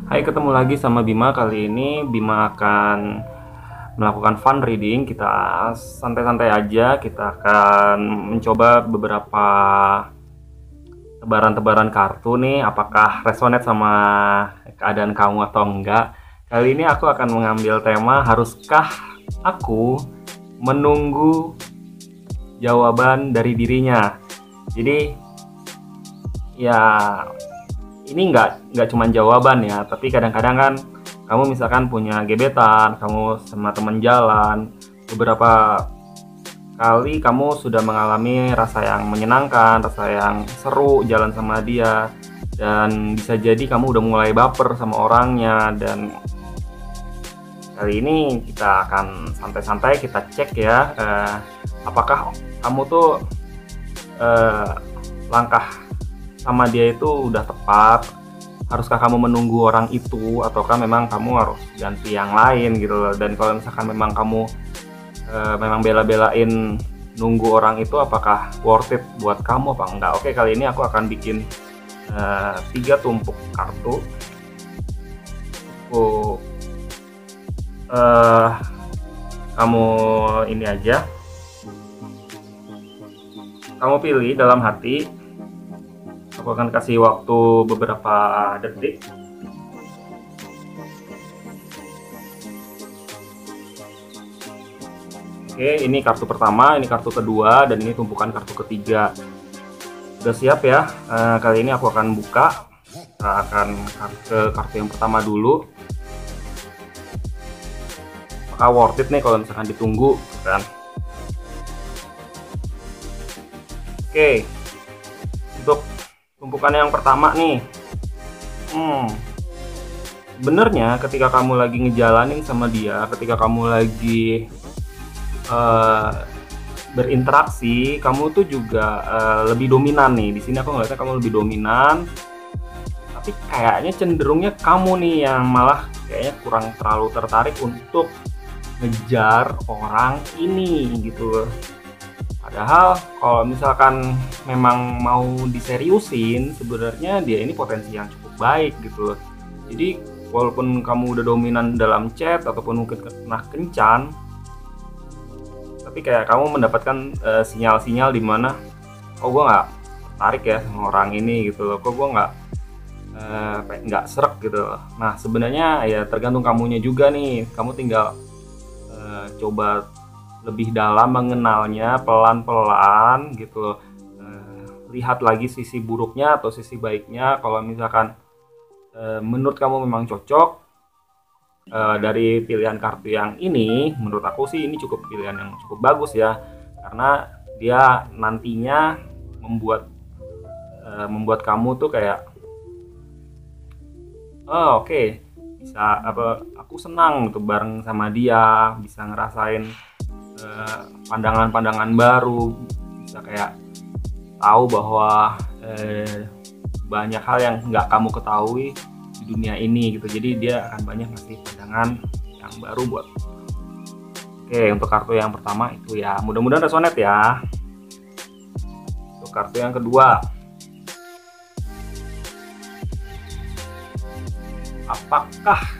Hai, ketemu lagi sama Bima. Kali ini Bima akan melakukan fun reading. Kita santai-santai aja. Kita akan mencoba beberapa tebaran-tebaran kartu nih. Apakah resonate sama keadaan kamu atau enggak? Kali ini aku akan mengambil tema, haruskah aku menunggu jawaban dari dirinya? Jadi ya, ini nggak cuma jawaban ya, tapi kadang-kadang kan kamu misalkan punya gebetan, kamu sama teman jalan, beberapa kali kamu sudah mengalami rasa yang menyenangkan, rasa yang seru jalan sama dia, dan bisa jadi kamu udah mulai baper sama orangnya. Dan kali ini kita akan santai-santai, kita cek ya, apakah kamu tuh langkah sama dia itu udah tepat. Haruskah kamu menunggu orang itu, ataukah memang kamu harus ganti yang lain gitu loh. Dan kalau misalkan memang kamu memang bela-belain nunggu orang itu, apakah worth it buat kamu apa enggak? Oke, kali ini aku akan bikin 3 tumpuk kartu. Aku kamu ini aja, kamu pilih dalam hati. Aku akan kasih waktu beberapa detik. Oke, ini kartu pertama, ini kartu kedua, dan ini tumpukan kartu ketiga. Udah siap ya? Kali ini aku akan buka. Kita akan ke kartu yang pertama dulu. Apakah worth it nih kalau misalkan ditunggu, kan? Oke, untuk tumpukan yang pertama nih, benernya ketika kamu lagi ngejalanin sama dia, ketika kamu lagi berinteraksi, kamu tuh juga lebih dominan nih. Di sini aku ngeliatnya kamu lebih dominan, tapi kayaknya cenderungnya kamu nih yang malah kayaknya kurang terlalu tertarik untuk ngejar orang ini gitu. Padahal kalau misalkan memang mau diseriusin, sebenarnya dia ini potensi yang cukup baik gitu loh. Jadi walaupun kamu udah dominan dalam chat ataupun mungkin pernah kencan, tapi kayak kamu mendapatkan sinyal-sinyal di mana kok gue nggak tertarik ya sama orang ini gitu loh, kok gue nggak serak gitu loh. Nah, sebenarnya ya tergantung kamunya juga nih. Kamu tinggal coba lebih dalam mengenalnya pelan-pelan gitu loh. Lihat lagi sisi buruknya atau sisi baiknya. Kalau misalkan menurut kamu memang cocok dari pilihan kartu yang ini, menurut aku sih ini cukup pilihan yang cukup bagus ya, karena dia nantinya membuat kamu tuh kayak oke, bisa aku senang gitu bareng sama dia, bisa ngerasain pandangan-pandangan baru, bisa kayak tahu bahwa banyak hal yang nggak kamu ketahui di dunia ini gitu. Jadi dia akan banyak ngasih pandangan yang baru buat. Oke, untuk kartu yang pertama itu ya, mudah-mudahan resonate ya. Untuk kartu yang kedua, apakah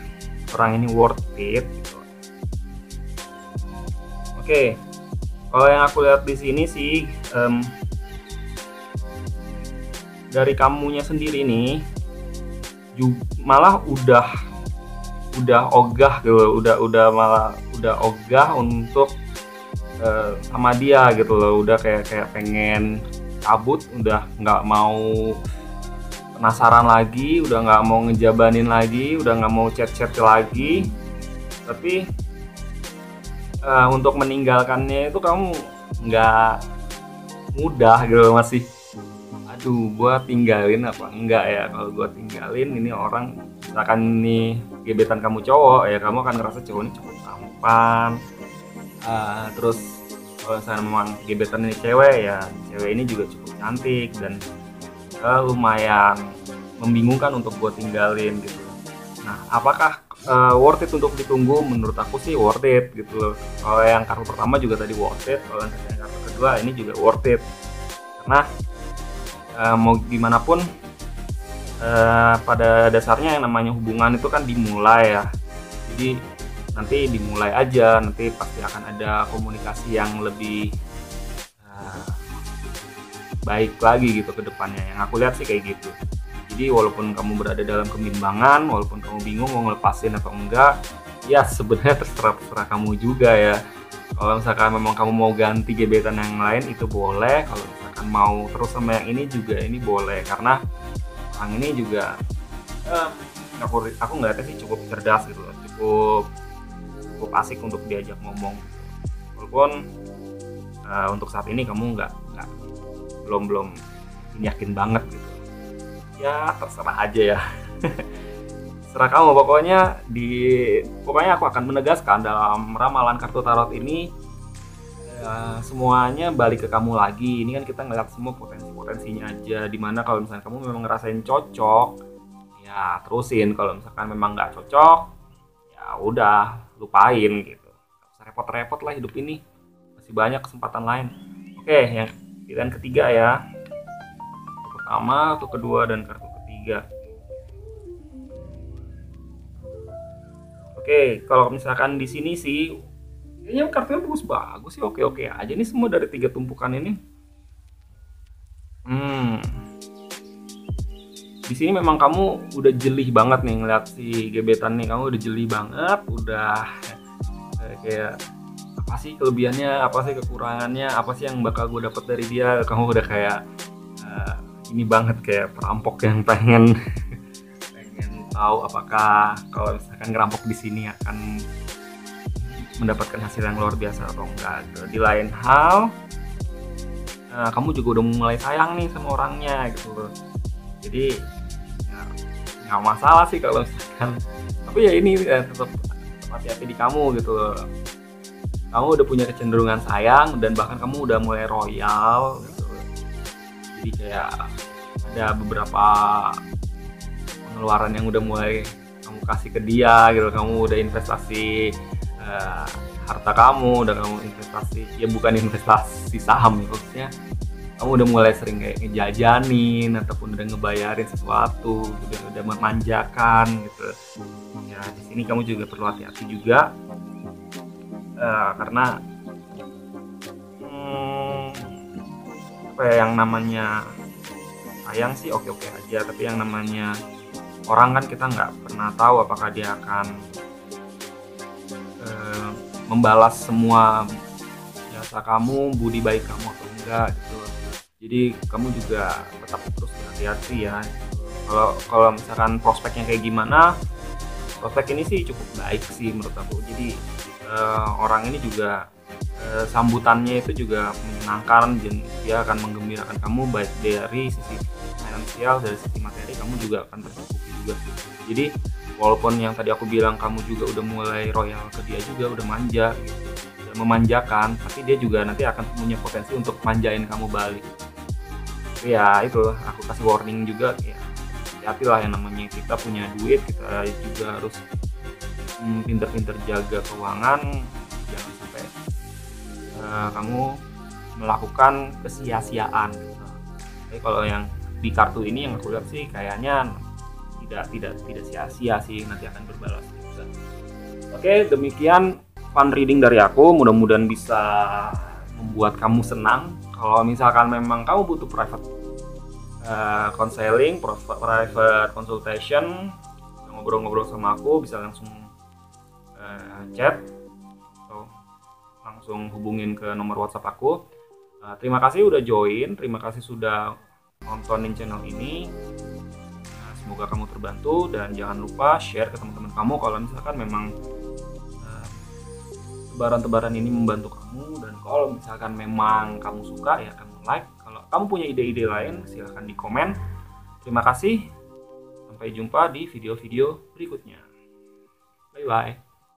orang ini worth it? Oke, kalau yang aku lihat di sini sih, dari kamunya sendiri nih, malah udah ogah gitu, udah ogah untuk sama dia gitu loh, udah kayak pengen cabut, udah nggak mau penasaran lagi, udah nggak mau ngejabanin lagi, udah nggak mau chat lagi. Tapi untuk meninggalkannya itu kamu nggak mudah gitu, masih aduh, gua tinggalin apa enggak ya. Kalau gua tinggalin ini orang, misalkan nih gebetan kamu cowok ya, kamu akan ngerasa cowok ini cukup tampan. Terus kalau misalnya memang gebetan ini cewek ya, cewek ini juga cukup cantik dan lumayan membingungkan untuk gua tinggalin gitu. Nah, apakah worth it untuk ditunggu? Menurut aku sih worth it gitu loh. Kalau yang kartu pertama juga tadi worth it, kalau yang kartu kedua ini juga worth it, karena mau gimana pun pada dasarnya yang namanya hubungan itu kan dimulai ya. Jadi nanti dimulai aja, nanti pasti akan ada komunikasi yang lebih baik lagi gitu ke depannya. Yang aku lihat sih kayak gitu. Jadi walaupun kamu berada dalam kebimbangan, walaupun kamu bingung mau ngelepasin atau enggak, ya sebenarnya terserah kamu juga ya. Kalau misalkan memang kamu mau ganti gebetan yang lain itu boleh, kalau misalkan mau terus sama yang ini juga ini boleh, karena orang ini juga aku ngeliatnya sih cukup cerdas gitu, cukup asik untuk diajak ngomong. Walaupun untuk saat ini kamu belum yakin banget gitu. Ya terserah aja ya. Serah kamu, pokoknya aku akan menegaskan dalam ramalan kartu tarot ini semuanya balik ke kamu lagi. Ini kan kita ngeliat semua potensinya aja, dimana kalau misalkan kamu memang ngerasain cocok ya terusin, kalau misalkan memang nggak cocok ya udah lupain gitu. Nggak usah repot-repot lah, hidup ini masih banyak kesempatan lain. Oke, yang pilihan ketiga ya, kartu pertama, kartu kedua, dan kartu ketiga. Oke, kalau misalkan di sini sih kayaknya kartunya bagus sih, oke aja nih semua dari 3 tumpukan ini. Di sini memang kamu udah jeli banget nih ngeliat si gebetan nih, kamu udah jeli banget, udah kayak apa sih kelebihannya, apa sih kekurangannya, apa sih yang bakal gue dapet dari dia. Kamu udah kayak ini banget, kayak perampok yang pengen tahu apakah kalau misalkan ngerampok di sini akan mendapatkan hasil yang luar biasa atau enggak. Di lain hal, kamu juga udah mulai sayang nih sama orangnya gitu loh. Jadi ya, nggak masalah sih kalau misalkan, tapi ya ini tetap hati-hati di kamu gitu loh. Kamu udah punya kecenderungan sayang dan bahkan kamu udah mulai royal gitu. Jadi kayak ada beberapa pengeluaran yang udah mulai kamu kasih ke dia gitu. Kamu udah investasi harta kamu, udah kamu investasi, ya bukan investasi saham ya, maksudnya kamu udah mulai sering kayak ngejajanin ataupun udah ngebayarin sesuatu, udah memanjakan gitu ya. Di sini kamu juga perlu hati-hati juga, karena apa ya, yang namanya sayang sih oke aja, tapi yang namanya orang kan kita nggak pernah tahu apakah dia akan membalas semua jasa kamu, budi baik kamu atau enggak gitu. Jadi kamu juga tetap terus hati-hati ya. Kalau misalkan prospeknya kayak gimana, prospek ini sih cukup baik sih menurut aku. Jadi orang ini juga sambutannya itu juga menyenangkan, dan dia akan menggembirakan kamu baik dari sisi finansial, dari sisi materi kamu juga akan tercukupi juga. Jadi walaupun yang tadi aku bilang kamu juga udah mulai royal ke dia, juga udah manja gitu, udah memanjakan, tapi dia juga nanti akan punya potensi untuk manjain kamu balik. Tapi ya itu aku kasih warning juga ya, hati-hatilah, yang namanya kita punya duit, kita juga harus pinter-pinter jaga keuangan, jangan sampai kamu melakukan kesia-siaan gitu. Tapi kalau yang di kartu ini yang aku lihat sih kayaknya tidak sia-sia sih, nanti akan berbalas juga. Oke, demikian fun reading dari aku, mudah-mudahan bisa membuat kamu senang. Kalau misalkan memang kamu butuh private counseling, private consultation, ngobrol-ngobrol sama aku, bisa langsung chat atau langsung hubungin ke nomor WhatsApp aku. Terima kasih udah join, terima kasih sudah nontonin channel ini. Semoga kamu terbantu, dan jangan lupa share ke teman-teman kamu kalau misalkan memang tebaran-tebaran ini membantu kamu. Dan kalau misalkan memang kamu suka ya kamu like. Kalau kamu punya ide-ide lain silahkan di komen. Terima kasih, sampai jumpa di video-video berikutnya. Bye bye.